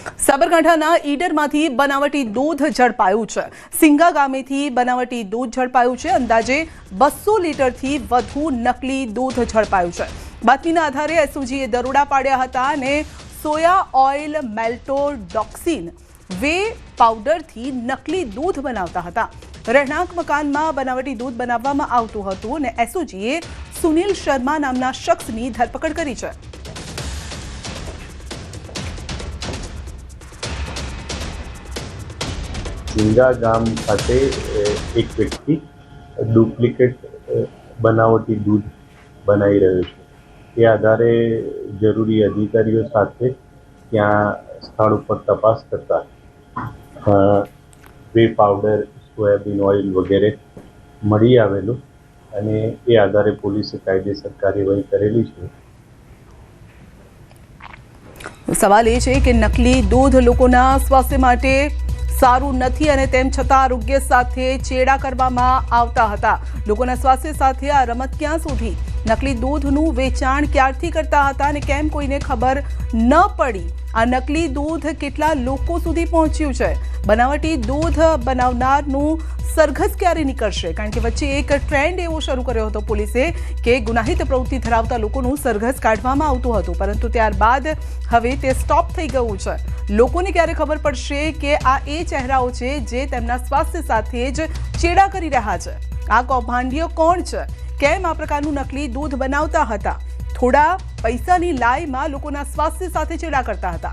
સાબરકાંઠાના ઈડરમાંથી બનાવટી દૂધ ઝડપાયું છે। સિંગા ગામેથી બનાવટી દૂધ ઝડપાયું છે। અંદાજે 200 લીટરથી વધુ નકલી દૂધ ઝડપાયું છે। બાતમીના આધારે એસઓજીએ દરોડા પાડ્યા હતા અને સોયા ઓઇલ મેલ્ટોડોક્સિન વે પાવડરથી નકલી દૂધ બનાવતા હતા। રહેણાંક મકાનમાં બનાવટી દૂધ બનાવવામાં આવતું હતું અને એસઓજીએ સુનિલ શર્મા નામના શખ્સની ધરપકડ કરી છે। સિંગા ગામ ખાતે એક વ્યક્તિ ડુપ્લિકેટ બનાવટી દૂધ બનાવી રહ્યો છે। તે આધારે જરૂરી અધિકારીઓ સાથે ત્યાં સ્થળ ઉપર તપાસ કરતા વે પાવડર, સોયાબીન ઓઇલ વગેરે મળી આવેલું અને એ આધારે પોલીસે કાયદેસર કાર્યવાહી કરેલી છે। સવાલ એ છે કે નકલી દૂધ લોકોના સ્વાસ્થ્ય માટે સારું નથી અને તેમ છતાં આરોગ્ય સાથે ચેડા કરવામાં આવતા હતા। લોકોના સ્વાસ્થ્ય સાથે આ રમત ક્યાં સુધી? નકલી દૂધનું વેચાણ ક્યારથી કરતા હતા અને કેમ કોઈને ખબર ન પડી? આ નકલી દૂધ કેટલા લોકો સુધી પહોંચ્યું છે? બનાવટી દૂધ બનાવનારનું સરઘસ ક્યારે નીકળશે? કારણ કે વચ્ચે એક ટ્રેન્ડ એવો શરૂ કર્યો હતો પોલીસે કે ગુનાહિત પ્રવૃત્તિ ધરાવતા લોકોનું સરઘસ કાઢવામાં આવતું હતું, પરંતુ ત્યારબાદ હવે તે સ્ટોપ થઈ ગયું છે। લોકોને ક્યારે ખબર પડશે કે આ એ ચહેરાઓ છે જે તેમના સ્વાસ્થ્ય સાથે જ ચેડા કરી રહ્યા છે? આ કૌભાંડીઓ કોણ છે? કેમ આ પ્રકારનું નકલી દૂધ બનાવતા હતા? થોડા પૈસાની લાઈમાં લોકોના સ્વાસ્થ્ય સાથે ચેડા કરતા હતા।